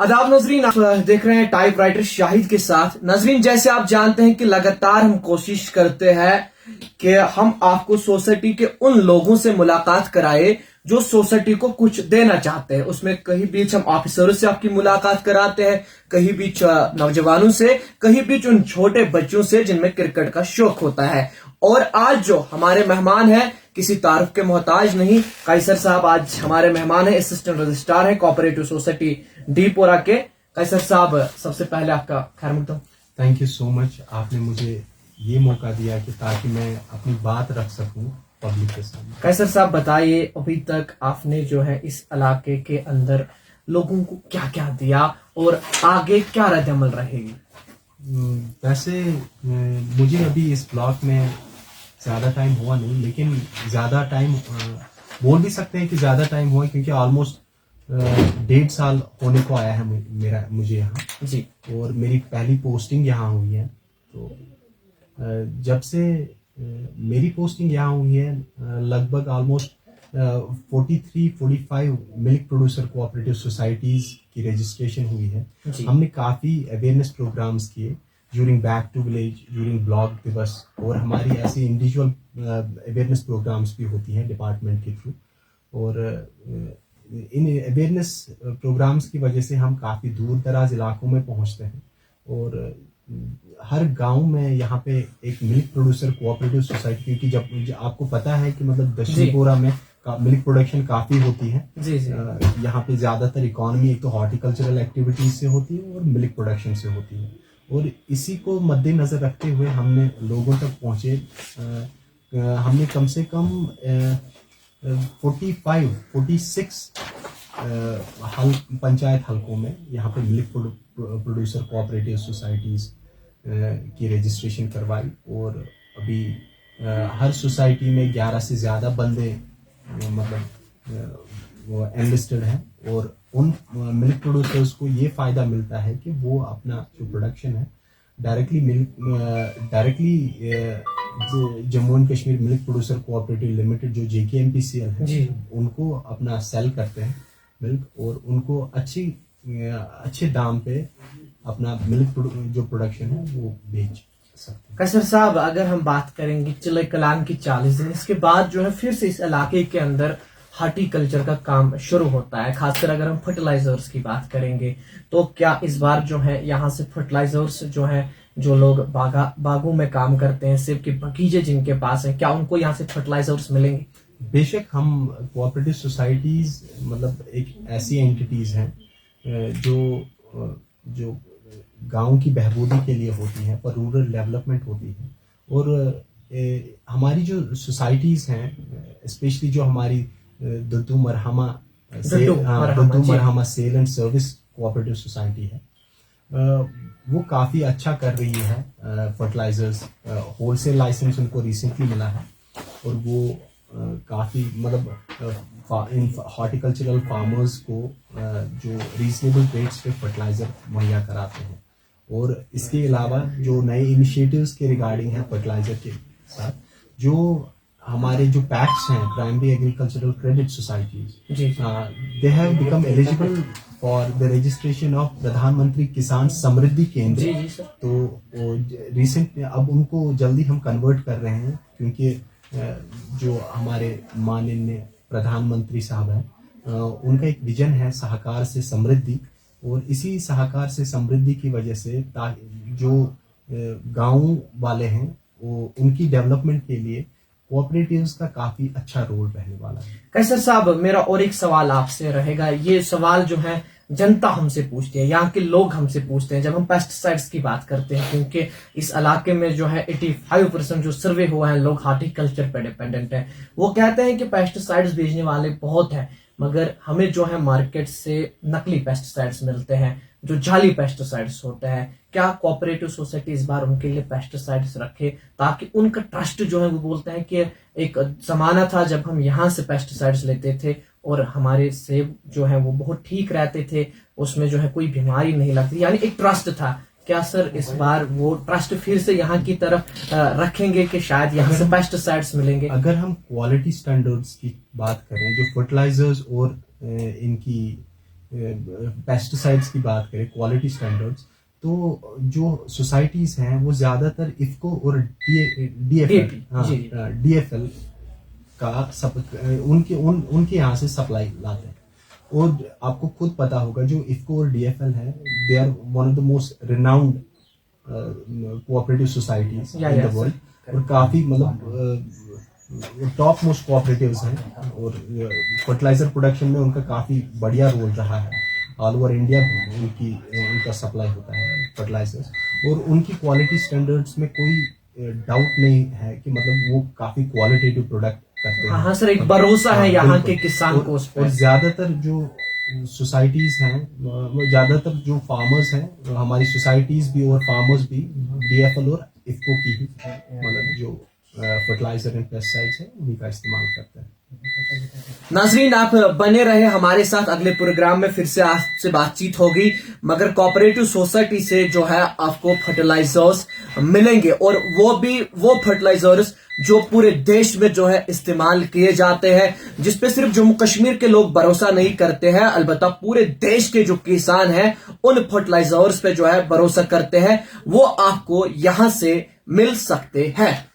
आदाब नजरीन, आप देख रहे हैं टाइप राइटर शाहिद के साथ। नजरीन, जैसे आप जानते हैं कि लगातार हम कोशिश करते हैं कि हम आपको सोसाइटी के उन लोगों से मुलाकात कराए जो सोसाइटी को कुछ देना चाहते हैं। उसमें कहीं बीच हम ऑफिसरों से आपकी मुलाकात कराते हैं, कहीं बीच नौजवानों से, कहीं बीच उन छोटे बच्चों से जिनमें क्रिकेट का शौक होता है। और आज जो हमारे मेहमान हैं, किसी तारुफ के मोहताज नहीं, कैसर साहब आज हमारे मेहमान हैं। असिस्टेंट रजिस्ट्रार हैं कोऑपरेटिव सोसाइटी डीपोरा के। कैसर साहब, सबसे पहले आपका खैर मकदम। Thank you so much. आपने मुझे ये मौका दिया कि ताकि मैं अपनी बात रख सकूं पब्लिक के सामने। कैसर साहब बताइए, अभी तक आपने जो है इस इलाके के अंदर लोगों को क्या क्या दिया और आगे क्या रद्द-ए-अमल रहेगी? वैसे मुझे अभी इस ब्लॉक में ज़्यादा टाइम हुआ नहीं, लेकिन ज़्यादा टाइम बोल भी सकते हैं कि ज़्यादा टाइम हुआ, क्योंकि ऑलमोस्ट 1.5 साल होने को आया है मुझे यहाँ जी। और मेरी पहली पोस्टिंग यहाँ हुई है। तो जब से मेरी पोस्टिंग यहाँ हुई है, लगभग almost 43-45 milk producer cooperative societies की रजिस्ट्रेशन हुई है। हमने काफ़ी अवेयरनेस प्रोग्राम्स किए during back to village, during block दिवस, और हमारी ऐसी इंडिविजुअल अवेयरनेस प्रोग्राम्स भी होती हैं डिपार्टमेंट के थ्रू। और इन अवेयरनेस प्रोग्राम्स की वजह से हम काफ़ी दूर दराज इलाकों में पहुंचते हैं, और हर गांव में यहाँ पे एक मिल्क प्रोड्यूसर कोऑपरेटिव सोसाइटी, क्योंकि जब आपको पता है कि मतलब दक्षिणपुरा में मिल्क प्रोडक्शन काफ़ी होती है। यहाँ पे ज़्यादातर इकोनॉमी एक तो हॉर्टिकल्चरल एक्टिविटीज से होती है और मिल्क प्रोडक्शन से होती है, और इसी को मद्देनज़र रखते हुए हमने लोगों तक पहुँचे। हमने कम से कम 46 पंचायत हलकों में यहाँ पे मिल्क प्रोड्यूसर कोऑपरेटिव सोसाइटीज़ की रजिस्ट्रेशन करवाई, और अभी हर सोसाइटी में 11 से ज़्यादा बंदे वो एनलिस्टेड हैं, और उन मिल्क प्रोड्यूसर्स को ये फ़ायदा मिलता है कि वो अपना जो प्रोडक्शन है directly Jammu and Kashmir milk producer cooperative limited जो JKMPCL है, उनको अपना सेल करते हैं मिल्क, और उनको अच्छे दाम पे अपना मिल्क जो प्रोडक्शन है वो बेच सकते हैं। कैसर साहब, अगर हम बात करेंगे चिल्ले कलाम की 40 दिन, इसके बाद जो है फिर से इस इलाके के अंदर हार्टिकल्चर का काम शुरू होता है। खासकर अगर हम फर्टिलाइजर्स की बात करेंगे तो क्या इस बार जो है यहाँ से फर्टिलाइजर्स जो है, जो लोग बागों में काम करते हैं, सेब के बगीचे जिनके पास है, क्या उनको यहाँ से फर्टिलाइजर्स मिलेंगे? बेशक, हम कोऑपरेटिव सोसाइटीज मतलब एक ऐसी एंटिटीज हैं जो गांव की बहबूदी के लिए होती हैं, पर रूरल डेवलपमेंट होती है। और हमारी जो सोसाइटीज हैं, स्पेशली जो हमारी Duddu Marhama sale and service cooperative society है, वो काफ़ी अच्छा कर रही है। फर्टिलाइजर्स होलसेल लाइसेंस उनको रिसेंटली मिला है, और वो काफ़ी मतलब इन हॉर्टिकल्चरल फार्मर्स को जो रीजनेबल रेट्स पे फर्टिलाइज़र मुहैया कराते हैं। और इसके अलावा जो नए इनिशिएटिव्स के रिगार्डिंग है फर्टिलाइज़र के साथ, जो हमारे जो पैक्स हैं, primary agricultural credit societies, they have become eligible for the registration of प्रधानमंत्री किसान समृद्धि केंद्र। तो रिसेंट अब उनको जल्दी हम कन्वर्ट कर रहे हैं, क्योंकि जो हमारे माननीय प्रधानमंत्री साहब हैं, उनका एक विजन है सहकार से समृद्धि, और इसी सहकार से समृद्धि की वजह से जो गांव वाले हैं वो उनकी डेवलपमेंट के लिए कोऑपरेटिव्स का काफी अच्छा रोल रहने वाला है। कैसर साहब, मेरा और एक सवाल आपसे रहेगा। ये सवाल जो है जनता हमसे पूछती है, यहाँ के लोग हमसे पूछते हैं जब हम पेस्टिसाइड्स की बात करते हैं, क्योंकि इस इलाके में जो है 85% जो सर्वे हुआ है लोग हार्टिकल्चर पे डिपेंडेंट है। वो कहते हैं कि पेस्टिसाइड्स भेजने वाले बहुत हैं, मगर हमें जो है मार्केट से नकली पेस्टिसाइड्स मिलते हैं, जो जाली पेस्टिसाइड्स होते हैं। क्या कोऑपरेटिव सोसाइटी इस बार उनके लिए पेस्टिसाइड्स रखे, ताकि उनका ट्रस्ट जो है, वो बोलते हैं कि एक जमाना था जब हम यहाँ से पेस्टिसाइड्स लेते थे और हमारे सेब जो है वो बहुत ठीक रहते थे, उसमें जो है कोई बीमारी नहीं लगती, यानी एक ट्रस्ट था। क्या सर इस बार वो ट्रस्ट फिर से यहाँ की तरफ रखेंगे कि शायद यहाँ से पेस्टिसाइड्स मिलेंगे? अगर हम क्वालिटी स्टैंडर्ड्स की बात करें, जो फर्टिलाइजर्स और इनकी पेस्टिसाइड्स की बात करें, क्वालिटी स्टैंडर्ड्स, तो जो सोसाइटीज हैं वो ज्यादातर इफको और डीएफएल का उनके यहाँ से सप्लाई लाते हैं। और आपको खुद पता होगा जो इफको और डीएफएल है, they are one of the most renowned cooperative societies in the world, और काफी मतलब टॉप मोस्ट कोऑपरेटिव्स हैं, और फर्टिलाइजर प्रोडक्शन में उनका काफी बढ़िया रोल रहा है। ऑल ओवर इंडिया उनका सप्लाई होता है फर्टिलाइजर्स, और उनकी क्वालिटी स्टैंडर्ड्स में कोई डाउट नहीं है कि मतलब वो काफी क्वालिटेटिव प्रोडक्ट करते हैं। हाँ सर, एक भरोसा है यहाँ के किसान को उस पर। और ज्यादातर जो सोसाइटीज हैं, वो ज्यादातर जो फार्मर्स हैं, हमारी सोसाइटीज भी और फार्मर्स भी डीएफएल और इफको की ही मतलब जो फर्टिलाइजर एंड पेस्टिसाइड्स है उन्हीं का इस्तेमाल करते हैं। नाजरीन, आप बने रहे हमारे साथ, अगले प्रोग्राम में फिर से आपसे बातचीत होगी। मगर कोऑपरेटिव सोसाइटी से जो है आपको फर्टिलाइजर्स मिलेंगे, और वो फर्टिलाइजर्स जो पूरे देश में जो है इस्तेमाल किए जाते हैं, जिसपे सिर्फ जम्मू कश्मीर के लोग भरोसा नहीं करते हैं, अलबत्ता पूरे देश के जो किसान हैं उन फर्टिलाइजर्स पे जो है भरोसा करते हैं, वो आपको यहां से मिल सकते हैं।